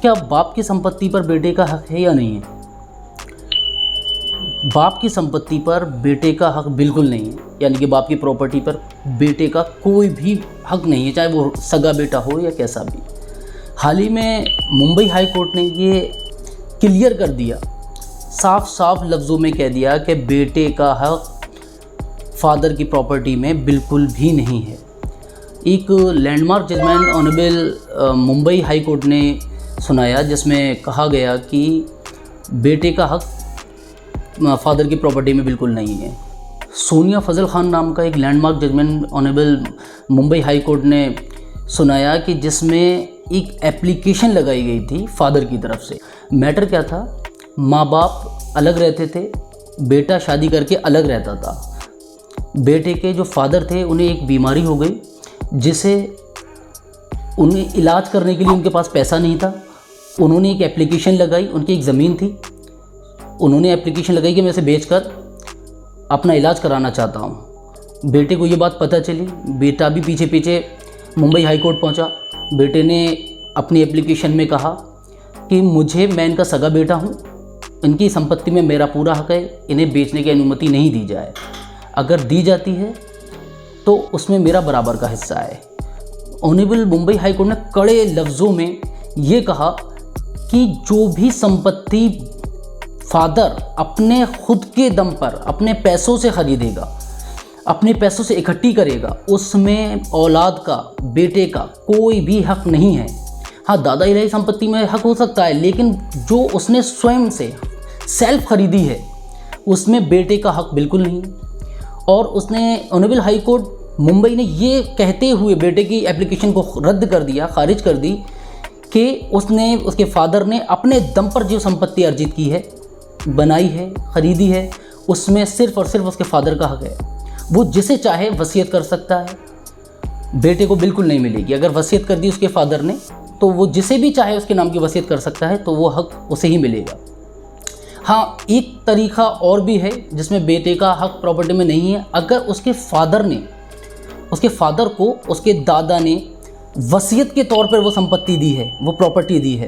क्या बाप की संपत्ति पर बेटे का हक है या नहीं है? बाप की संपत्ति पर बेटे का हक बिल्कुल नहीं है, यानी कि बाप की प्रॉपर्टी पर बेटे का कोई भी हक नहीं है, चाहे वो सगा बेटा हो या कैसा भी। हाल ही में मुंबई हाई कोर्ट ने ये क्लियर कर दिया, साफ साफ लफ्ज़ों में कह दिया कि बेटे का हक फादर की प्रॉपर्टी में बिल्कुल भी नहीं है। एक landmark judgment honourable Mumbai high court ने सुनाया, जिसमें कहा गया कि बेटे का हक फादर की प्रॉपर्टी में बिल्कुल नहीं है। सोनिया फजल खान नाम का एक landmark judgment honourable Mumbai high court ने सुनाया कि जिसमें एक एप्लीकेशन लगाई गई थी फादर की तरफ से। मैटर क्या था, माँ बाप अलग रहते थे, बेटा शादी करके अलग रहता था। बेटे के जो फादर थे उन्हें एक बीमारी हो गई, जिसे उन्हें इलाज करने के लिए उनके पास पैसा नहीं था। उन्होंने एक एप्लीकेशन लगाई, उनकी एक ज़मीन थी, उन्होंने एप्लीकेशन लगाई कि मैं इसे बेचकर अपना इलाज कराना चाहता हूँ। बेटे को ये बात पता चली, बेटा भी पीछे पीछे मुंबई हाई कोर्ट पहुँचा। बेटे ने अपनी एप्लीकेशन में कहा कि मैं इनका सगा बेटा हूँ, इनकी संपत्ति में मेरा पूरा हक है, इन्हें बेचने की अनुमति नहीं दी जाए, अगर दी जाती है तो उसमें मेरा बराबर का हिस्सा है। ऑनरेबल मुंबई हाई कोर्ट ने कड़े लफ्ज़ों में ये कहा कि जो भी संपत्ति फादर अपने खुद के दम पर अपने पैसों से ख़रीदेगा, अपने पैसों से इकट्ठी करेगा, उसमें औलाद का, बेटे का कोई भी हक नहीं है। हाँ, दादा इलाही संपत्ति में हक हो सकता है, लेकिन जो उसने स्वयं से सेल्फ खरीदी है उसमें बेटे का हक बिल्कुल नहीं। और उसने ऑनरेबल हाई कोर्ट मुंबई ने ये कहते हुए बेटे की एप्लीकेशन को रद्द कर दिया, खारिज कर दी कि उसके फादर ने अपने दम पर जो संपत्ति अर्जित की है, बनाई है, ख़रीदी है, उसमें सिर्फ़ और सिर्फ उसके फादर का हक है। वो जिसे चाहे वसीयत कर सकता है, बेटे को बिल्कुल नहीं मिलेगी। अगर वसीयत कर दी उसके फादर ने तो वो जिसे भी चाहे उसके नाम की वसीयत कर सकता है, तो वो हक उसे ही मिलेगा। हाँ, एक तरीका और भी है जिसमें बेटे का हक प्रॉपर्टी में नहीं है। अगर उसके फादर को उसके दादा ने वसीयत के तौर पर वो संपत्ति दी है, वो प्रॉपर्टी दी है,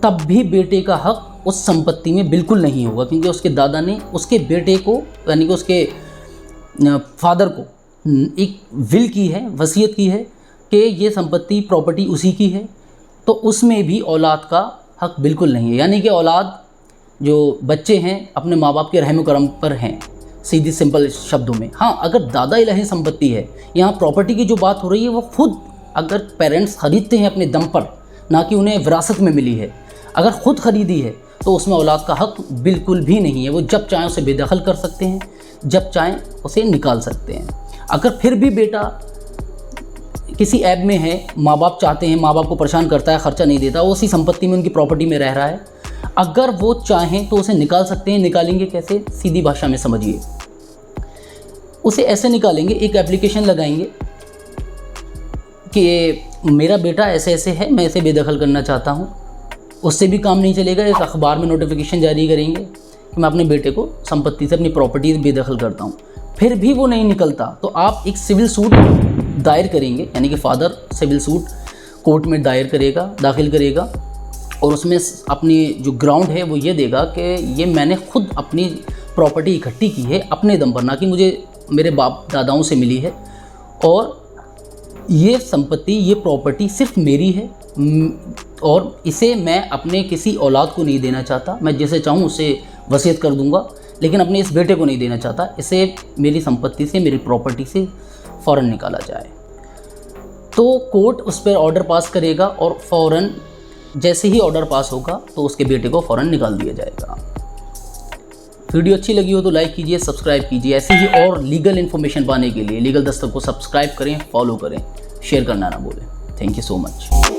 तब भी बेटे का हक उस संपत्ति में बिल्कुल नहीं होगा, क्योंकि उसके दादा ने उसके बेटे को, यानी कि उसके फादर को एक विल की है, वसीयत की है कि ये संपत्ति प्रॉपर्टी उसी की है, तो उसमें भी औलाद का हक बिल्कुल नहीं है। यानी कि औलाद, जो बच्चे हैं, अपने माँ बाप के रहम करम पर हैं, सीधी सिंपल शब्दों में। हाँ, अगर दादा इलाही संपत्ति है, यहाँ प्रॉपर्टी की जो बात हो रही है वो खुद अगर पेरेंट्स खरीदते हैं अपने दम पर, ना कि उन्हें विरासत में मिली है, अगर ख़ुद ख़रीदी है, तो उसमें औलाद का हक बिल्कुल भी नहीं है। वो जब चाहें उसे बेदखल कर सकते हैं, जब चाहें उसे निकाल सकते हैं। अगर फिर भी बेटा किसी ऐब में है, माँ बाप चाहते हैं, माँ बाप को परेशान करता है, ख़र्चा नहीं देता, वो उसी संपत्ति में, उनकी प्रॉपर्टी में रह रहा है, अगर वो चाहें तो उसे निकाल सकते हैं। निकालेंगे कैसे? सीधी भाषा में समझिए, उसे ऐसे निकालेंगे, एक एप्लीकेशन लगाएंगे कि मेरा बेटा ऐसे ऐसे है, मैं इसे बेदखल करना चाहता हूँ। उससे भी काम नहीं चलेगा, एक अखबार में नोटिफिकेशन जारी करेंगे कि मैं अपने बेटे को संपत्ति से, अपनी प्रॉपर्टी बेदखल करता हूँ। फिर भी वो नहीं निकलता तो आप एक सिविल सूट दायर करेंगे, यानी कि फादर सिविल सूट कोर्ट में दाखिल करेगा, और उसमें अपनी जो ग्राउंड है वो ये देगा कि ये मैंने खुद अपनी प्रॉपर्टी इकट्ठी की है अपने दम पर, ना कि मुझे मेरे बाप दादाओं से मिली है, और ये संपत्ति, ये प्रॉपर्टी सिर्फ मेरी है, और इसे मैं अपने किसी औलाद को नहीं देना चाहता। मैं जिसे चाहूँ उसे वसीयत कर दूंगा, लेकिन अपने इस बेटे को नहीं देना चाहता। इसे मेरी संपत्ति से, मेरी प्रॉपर्टी से फ़ौरन निकाला जाए। तो कोर्ट उस पर ऑर्डर पास करेगा, और फ़ौरन जैसे ही ऑर्डर पास होगा तो उसके बेटे को फ़ौरन निकाल दिया जाएगा। वीडियो अच्छी लगी हो तो लाइक कीजिए, सब्सक्राइब कीजिए। ऐसे ही और लीगल इन्फॉर्मेशन पाने के लिए लीगल दस्तक को सब्सक्राइब करें, फॉलो करें, शेयर करना ना भूलें। Thank you so much.